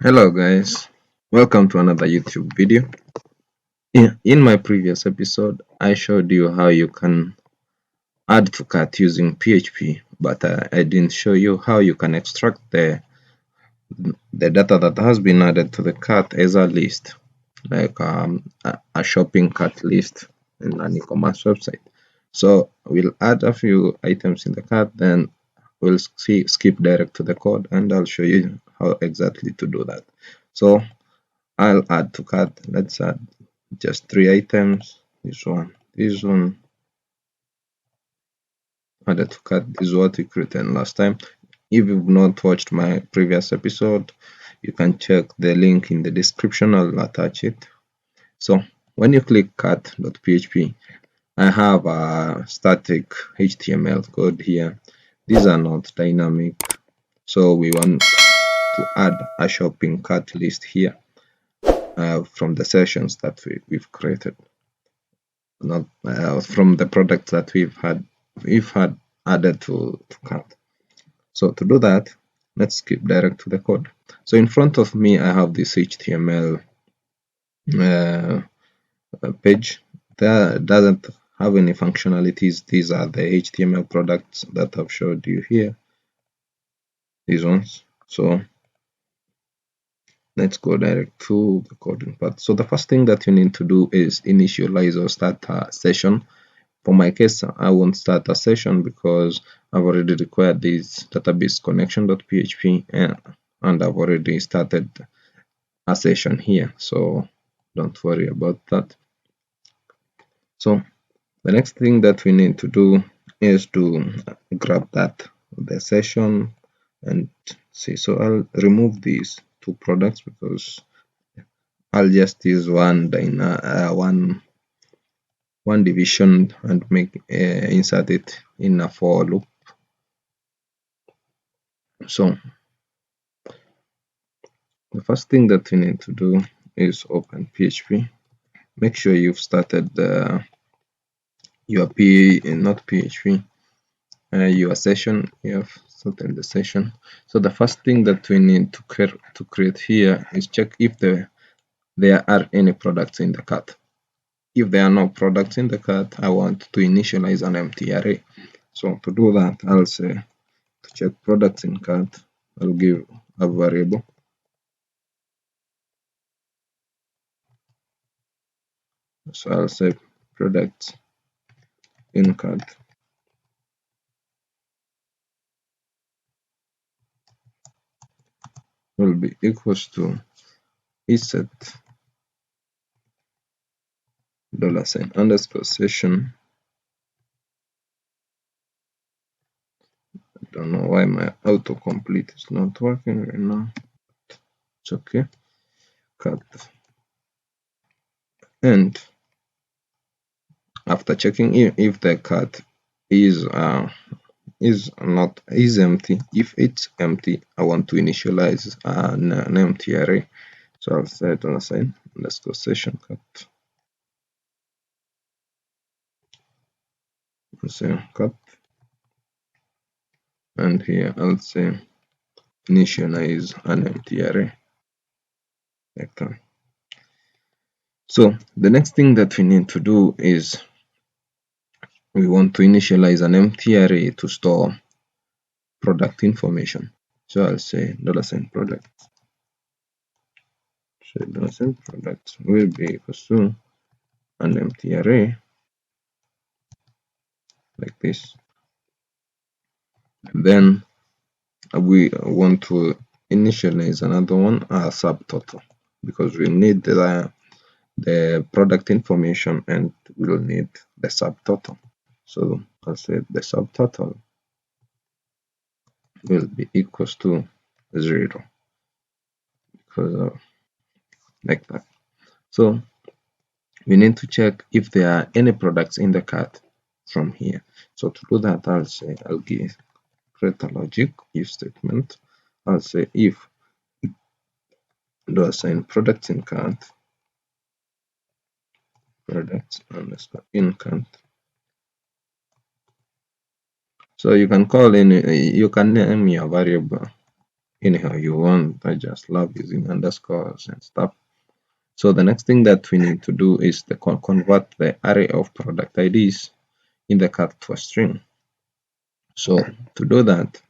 Hello guys, welcome to another YouTube video. In my previous episode, I showed you how you can add to cart using PHP, but I didn't show you how you can extract the data that has been added to the cart as a list, like a shopping cart list in an e-commerce website. So we'll add a few items in the cart, then we'll skip direct to the code, and I'll show you how exactly to do that. So I'll add to cart. Let's add just 3 items. This one added to cart. This is what we created last time. If you've not watched my previous episode, you can check the link in the description. I'll attach it. So when you click cart.php, I have a static HTML code here. These are not dynamic, so we want to add a shopping cart list here from the sessions that we've created. Not from the products that we've had added to cart. So to do that, let's skip direct to the code. So in front of me, I have this HTML uh, page that doesn't have any functionalities. These are the HTML products that I've showed you here, these ones. So let's go direct to the coding part. So the first thing that you need to do is initialize or start a session. For my case, I won't start a session because I've already required this database connection.php and I've already started a session here, so don't worry about that. So the next thing that we need to do is to grab the session and see. So I'll remove these two products because I'll just use one division and insert it in a for loop. So the first thing that we need to do is open PHP. Make sure you've started your not PHP, your session. You have started the session. So the first thing that we need to create here is check if there are any products in the cart. If there are no products in the cart, I want to initialize an empty array. So to do that, I'll say to check products in cart, I'll give a variable. So I'll say products in cart will be equals to set $_session. I don't know why my autocomplete is not working right now. It's okay. Cut. And after checking if the cart is empty, if it's empty, I want to initialize an empty array. So I'll say $_ underscore session cut. I'll say cut, and here I'll say initialize an empty array, like that. So the next thing that we need to do is we want to initialize an empty array to store product information. So I'll say $product. So $product will be equals to an empty array like this. And then we want to initialize another one, a subtotal, because we need the product information and we'll need the subtotal. So I'll say the subtotal will be equals to 0, because like that. So we need to check if there are any products in the cart from here. So to do that, I'll create a logic if statement. I'll say if $products in cart, products underscore in cart. So you can name your variable anyhow you want. I just love using underscores and stuff. So the next thing that we need to do is to convert the array of product IDs in the cat to a string. So to do that,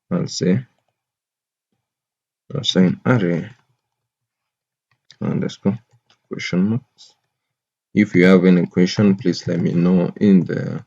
I'll say assign array underscore question marks. If you have any question, please let me know in the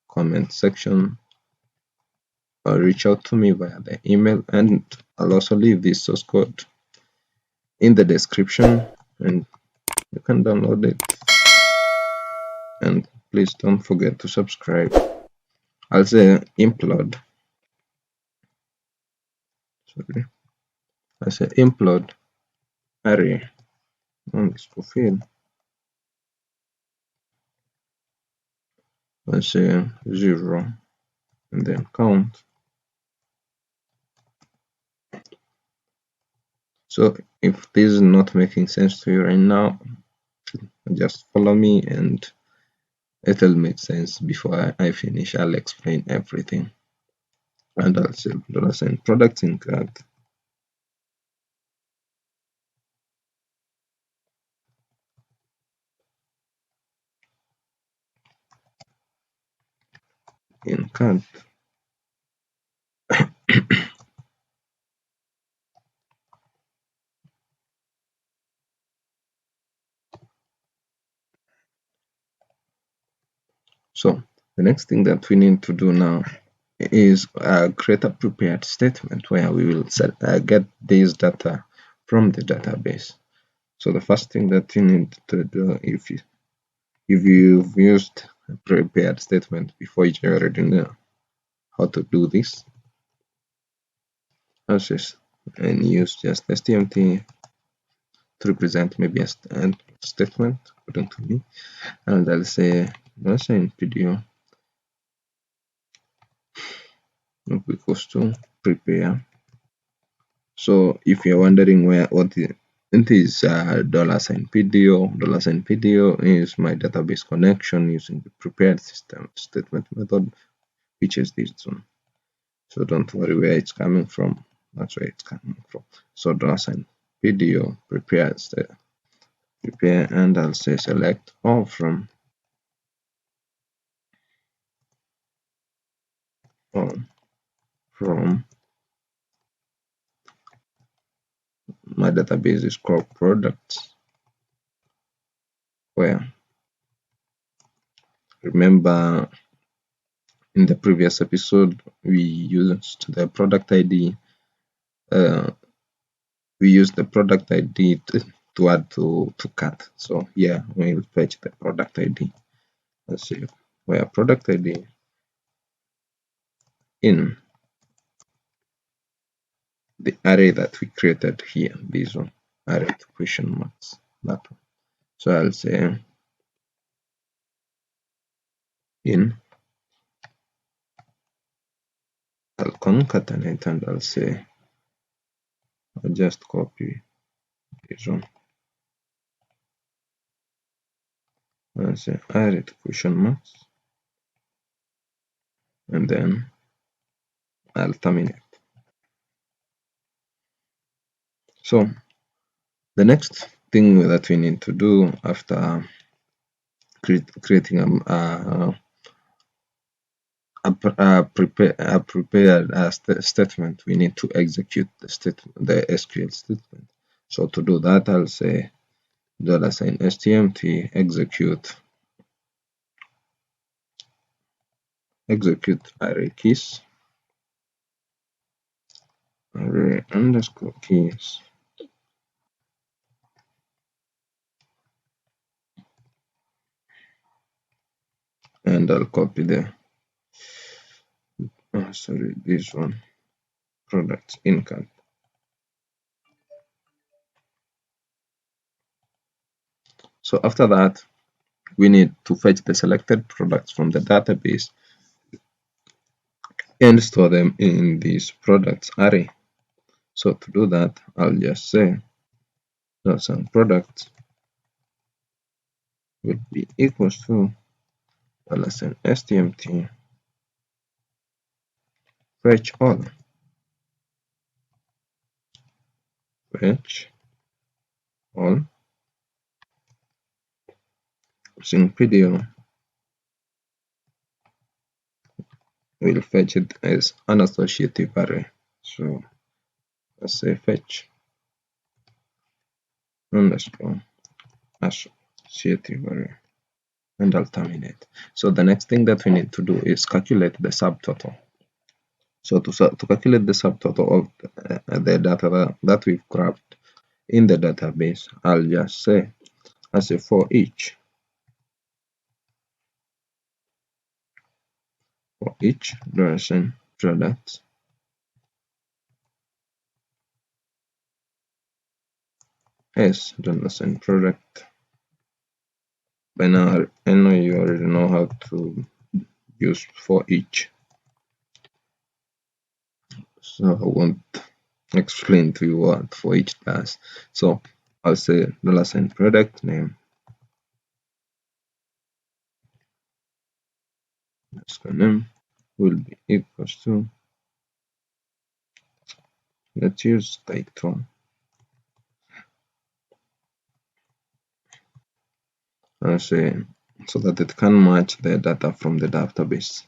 comment section or reach out to me via the email, and I'll also leave this source code in the description and you can download it. And please don't forget to subscribe. I'll say implode. Sorry. I say implode array underscore field. I say 0 and then count. So if this is not making sense to you right now, just follow me and it'll make sense. Before I finish, I'll explain everything. And I'll say $sign products in cart in cart. So the next thing that we need to do now is create a prepared statement where we will get this data from the database. So the first thing that you need to do, if you've used a prepared statement before, you already know how to do this. And use just STMT to represent maybe a statement according to me, and I'll say in video equals to prepare. So if you're wondering what it is, $PDO is my database connection using the prepared system statement method, which is this one. So don't worry where it's coming from. That's where it's coming from. So $PDO prepares the prepare, and I'll say select all from my database is called products, where remember in the previous episode we used the product ID to add to cart. So yeah, we'll fetch the product ID. Let's see where product ID in the array that we created here, this one, array to question marks, that one. So I'll say in, I'll concatenate, and I'll just copy this one. I'll say array to question marks, and then I'll terminate. So the next thing that we need to do after creating a prepared statement, we need to execute the SQL statement. So to do that, I'll say $stmt execute array keys, array underscore keys, and I'll copy this one, products in cart. So after that, we need to fetch the selected products from the database and store them in this products array. So to do that, I'll just say some products will be equals to $stmt fetch all, fetch all using video. We'll fetch it as an associative array. So let's say fetch underscore associative array, and I'll terminate. So the next thing that we need to do is calculate the subtotal. So to calculate the subtotal of the data that we've grabbed in the database, I'll just say as a for each duration product s duration product. By now I know you already know how to use for each, so I won't explain to you what for each does. So I'll say $sign product name name will be equals to, let's use title. I'll say so that it can match the data from the database.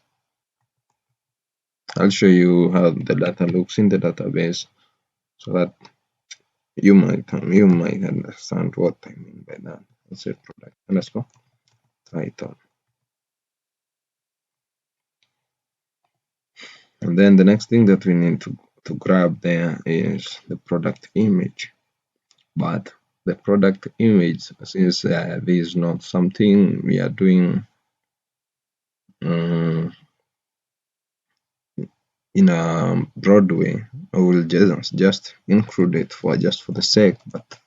I'll show you how the data looks in the database so that you might understand what I mean by that. Let's say product underscore title. And then the next thing that we need to grab there is the product image. But the product image, since this is not something we are doing in a broad way, I will just include it for the sake. But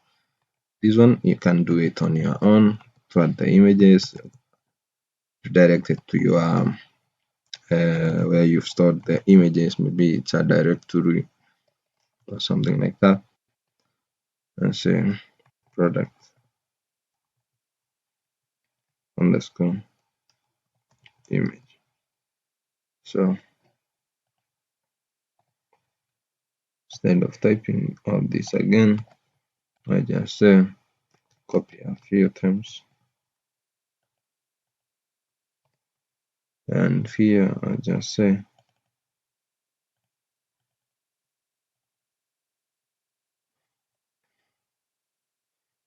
this one you can do it on your own to add the images, to direct it to your where you've stored the images. Maybe it's a directory or something like that, and say product underscore image. So instead of typing all this again, I just say copy a few terms, and here I just say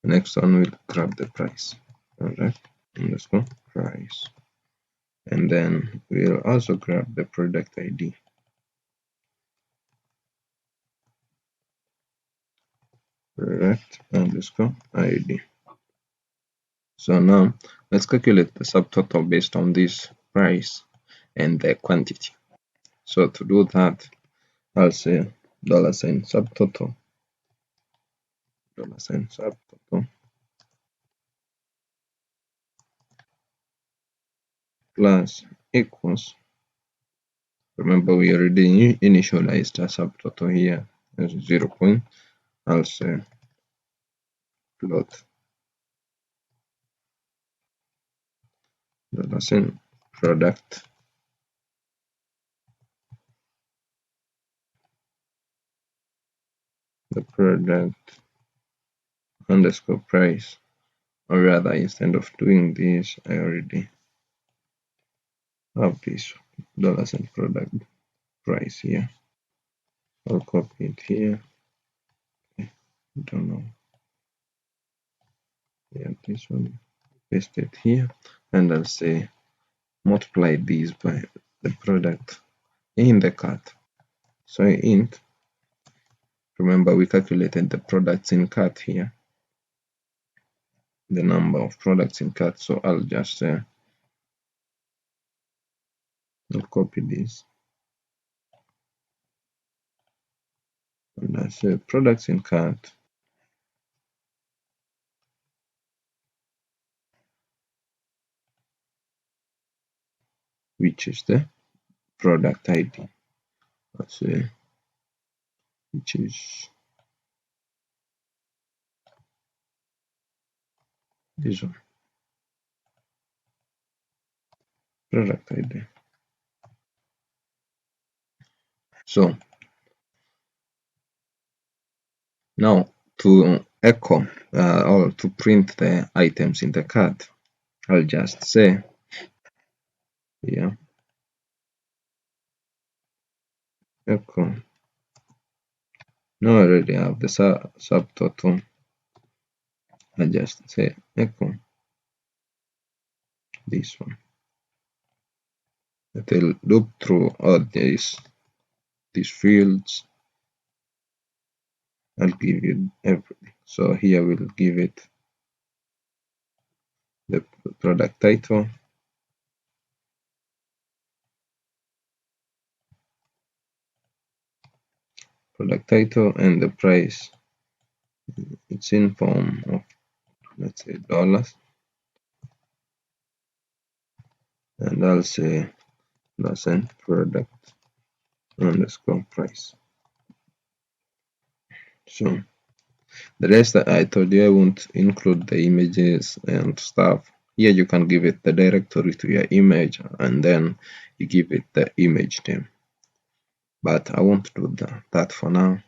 the next one will grab the price. Alright, underscore price, and then we'll also grab the product ID. Product underscore ID. So now let's calculate the subtotal based on this price and the quantity. So to do that, I'll say $subtotal, $subtotal plus equals. Remember, we already initialized a subtotal here as 0 point. I'll say plot $product the product underscore price, or rather, instead of doing this, I already have this $product price here. I'll copy it here. Don't know. Yeah, this one, paste it here, and I'll say multiply these by the product in the cart. So int, remember we calculated the products in cart here, the number of products in cart. So I'll just say I'll copy this, and I say products in cart which is the product ID. I'll say which is this one, product ID. So now to echo or to print the items in the cart, I'll just say here echo. Now I already have the subtotal. I just say echo this one. It will loop through all these fields. I'll give you everything. So here we'll give it the product title, and the price. It's in form of, let's say, dollars, and I'll say % product underscore price. So the rest that I told you, I won't include the images and stuff. Here you can give it the directory to your image, and then you give it the image name. But I won't do that for now.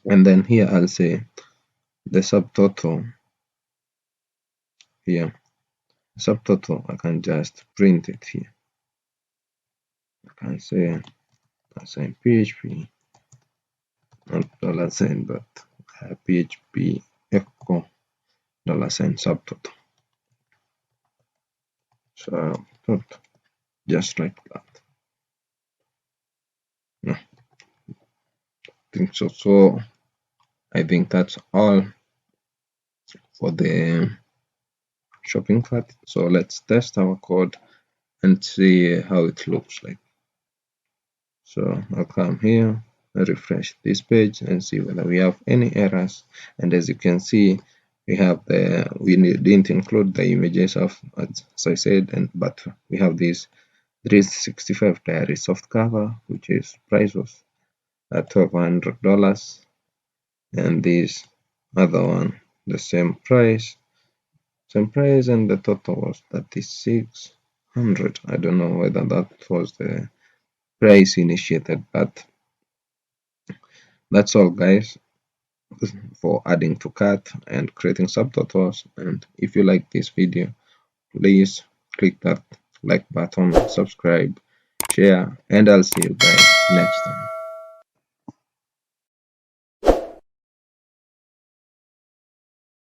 And then here I'll say the subtotal. Here, subtotal, I can just print it here. I can say assign PHP, not $, but PHP echo $, subtotal. So just like that. No, I think so. So I think that's all for the shopping cart. So let's test our code and see how it looks like. So I'll come here, refresh this page and see whether we have any errors. And as you can see, we have we didn't include the images of, as I said, but we have this 365 diary soft cover, which is price was $1,200, and this other one the same price, and the total was 3,600. I don't know whether that was the price initiated, but that's all, guys, for adding to cart and creating subtotals. And if you like this video, please click that like button, subscribe, share, and I'll see you guys next time.